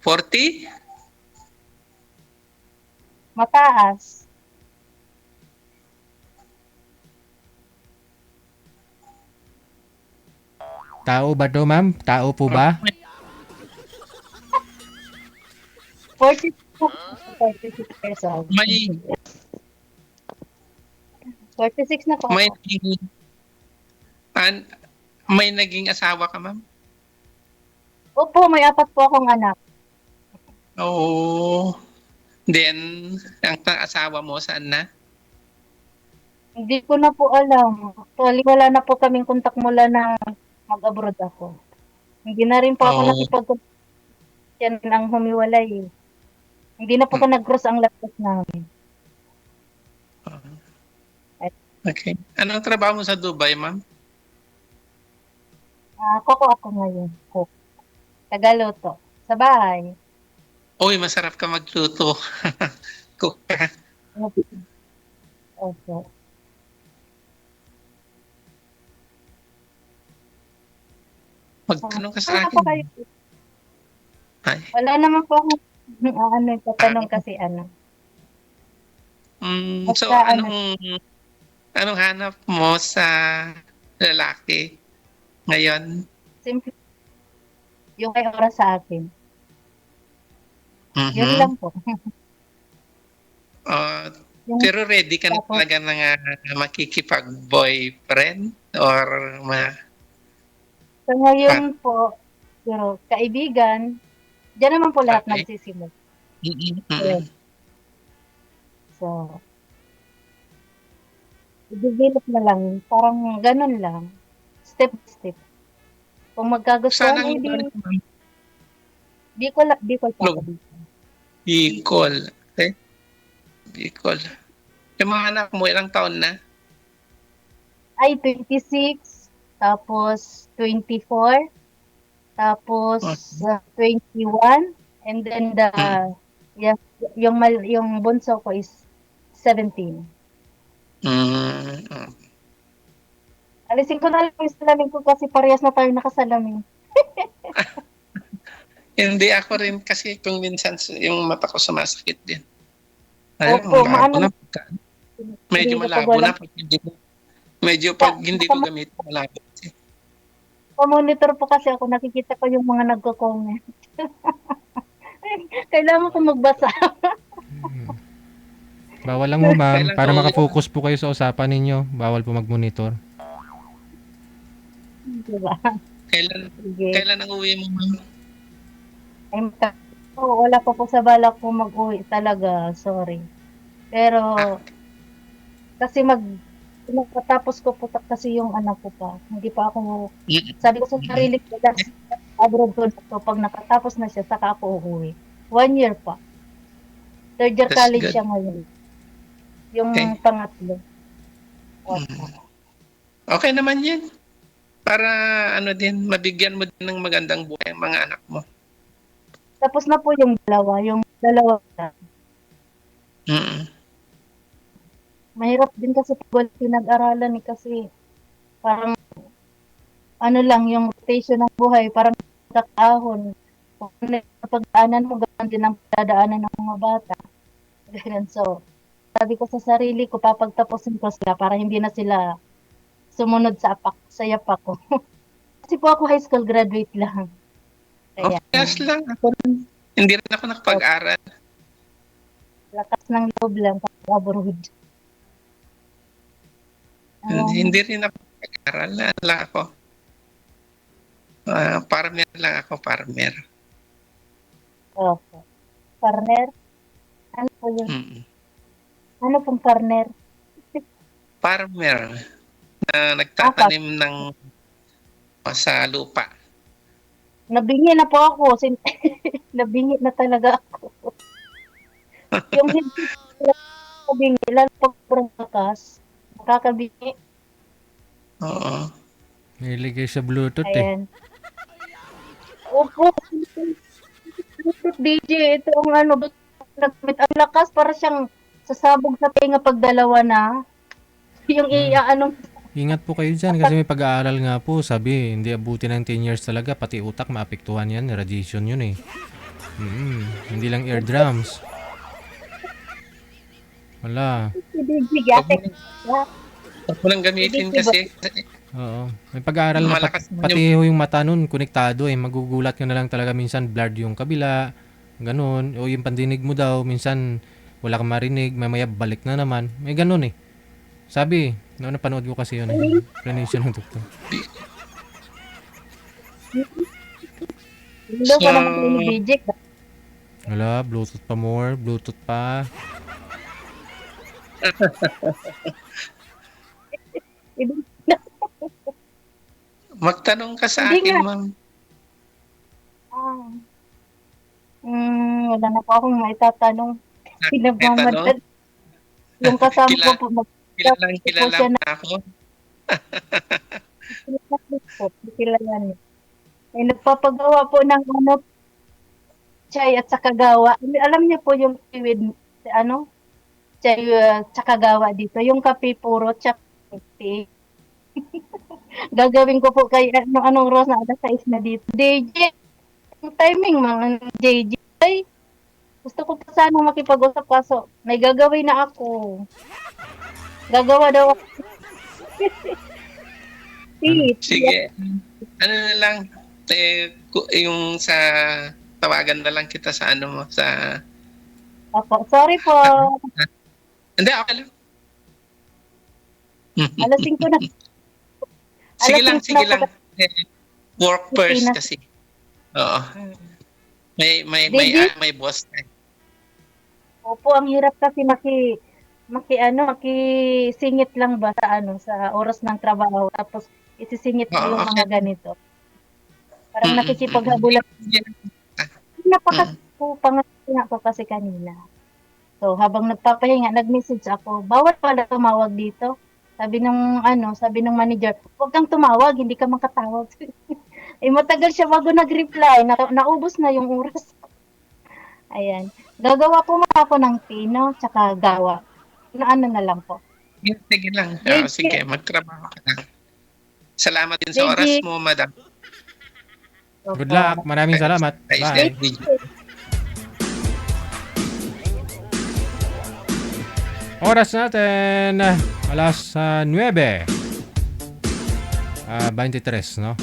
40? Mataas. Tao ba to, ma'am? Tao po ba? 46 po. 46 years old. May 46 na po may ako. naging, an, may naging asawa ka, ma'am? Opo, may 4 po akong anak. Oo. Then, ang asawa mo saan na? Hindi ko na po alam. Actually, wala na po kaming kontak mula na mag-abroad ako. Hindi na rin po ako Oo. nakipag-contact, yan ang humiwalay eh. Hindi na po ko nag-cross ang landas namin. Okay. Anong trabaho mo sa Dubai, ma'am? Koko ako ngayon. Cook. Tagaluto. Sa bahay. Uy, masarap ka magluto. Cook ka. Opo. Magtanong ka sa Ano akin. po kayo? Ay. Wala naman po akong tatanong kasi ano. So, Basta anong hanap mo sa lalaki ngayon? simple yung may oras sa akin. Mhm. Yun lang po. Yung Pero ready ka na tapos, talaga na nga makikipag-boyfriend or sa ngayon po, pero kaibigan, diyan naman po lahat Okay. nagsisimula. Mm-mm. Yes. So, i-develop na lang. Parang ganun lang. Step by step. Kung Saan magkagustuhan, ang eh lugar di, mo, ma'am? Bicol po ako Lug- dito. Bicol. Okay? Bicol. Yung mga anak mo, ilang taon na? Ay, 26, tapos 24, tapos Okay. 21, and then yeah, yung bunso ko is 17. Mm. Alisin ko na lang yung salamin ko kasi parehas na tayo nakasalamin. Hindi ako rin kasi kung minsan yung mata ko sumasakit din. Ay, Opo, malabo maano na. Medyo hindi pag malabo wala. na. Pag hindi ko gamitin, malabo. Pa-monitor po kasi ako, nakikita ko yung mga nagko-comment. Kailangan ko magbasa. Bawal lang ho, ma'am. Kailan ka Para uwi? makafocus po kayo sa usapan ninyo. Bawal po mag-monitor. Diba? Sige. Kailan ang uwi mo, ma'am? Wala pa po sa balak ko mag-uwi talaga, sorry. Pero, kasi pagkatapos ko po kasi yung anak ko pa. Hindi pa ako, sabi ko sa sarili ko, abroad ko na to. Pag nakatapos na siya, saka ako uuwi. 1 year pa. 3rd year That's college good. siya ngayon. Yung Okay. pangatlo. Okay naman yan. Para mabigyan mo din ng magandang buhay ang mga anak mo. Tapos na po yung dalawa na. Mm. Mahirap din kasi pag wala pinag-aralan kasi parang ano lang yung rotation ng buhay, parang kakahon. Kung ano yung pagdaanan mo, ganun din ang dadaanan ng mga bata. Ganun. So, sabi ko sa sarili ko, papagtapusin ko sila para hindi na sila sumunod sa yapak ko. Kasi po ako high school graduate lang. Kaya, Yes lang. Hindi rin ako nakapag-aral. lakas ng loob lang pag abroad. Hindi rin ako nakapag-aral. Ano lang ako. Farmer lang ako, farmer. Okay. Partner? Ano po yun? Mm. Ano pong partner? Farmer na nagtatanim ng sa lupa. Nabingi na po ako. Nabingi na talaga ako. Yung hindi nabingi, lalo pag brakas, nakakabingi. Oo. Mahilig kayo sa Bluetooth eh. Ayan. Opo. Bluetooth DJ, ito ang ano, nagmit ang lakas para siyang sasabog sa tinga pag dalawa na. Yung anong Ingat po kayo dyan kasi may pag-aaral nga po. Sabi, hindi abuti ng 10 years talaga. Pati utak maapektuhan yan. Radiation yun eh. Hindi lang eardrums. Wala. Bibig Huwag ate. mo nang gamitin kasi. Oo. May pag-aaral na Malakas naman pati yung mata nun, konektado eh. Magugulat ka na lang talaga minsan blurred yung kabila. Ganun. O yung pandinig mo daw, minsan wala kang marinig. Mamaya balik na naman. May ganun eh. Sabi, napanood ko kasi yun eh. Explanation ng doktor. Hello ka naman sa Bibig. Wala, Bluetooth pa more. Bluetooth pa. Magtanong ka sa Hindi akin, nga. ma'am. Wala na po akong maitatanong. Pinagmamadal. Yung kasama ko po, Kilala siya mo na ako. kilala niya. Ay, nagpapagawa po ng chay at sakagawa. Alam niya po yung with chay tsaka gawa dito. Yung kape puro tsaka tea. Gagawin ko po kay anong Rose na alas 6 na dito. DJ, yung timing mga JJ. Ay, gusto ko pa sana makipag-usap kaso may gagawin na ako. Gagawa daw ako. Sige. Ano na lang, yung sa tawagan na lang kita sa ano mo, sa... Opo, sorry po. Hindi, okay lang. Alas 5 na. Sige lang. po. Work first na. kasi. Oo. DJ? May boss na. Opo, ang hirap kasi makisingit lang ba sa oras ng trabaho tapos isisingit mo yung mga ganito. Parang nakikipaghabulan. Napaka-pangasinga ko kasi kanina. So, habang nagpapahinga, nag-message ako, bawal pala tumawag dito. Sabi ng manager, huwag kang tumawag, hindi ka makatawag. Matagal siya bago nag-reply, naubos na yung oras. Ayan. Gagawa po muna ako ng pino, tsaka gawa. Ano na lang po. Sige lang. Sige, magtrabaho ka lang. Salamat din sa JJ. oras mo, madam. Good luck. Maraming salamat. Bye. Oras natin, alas 9. 23, no?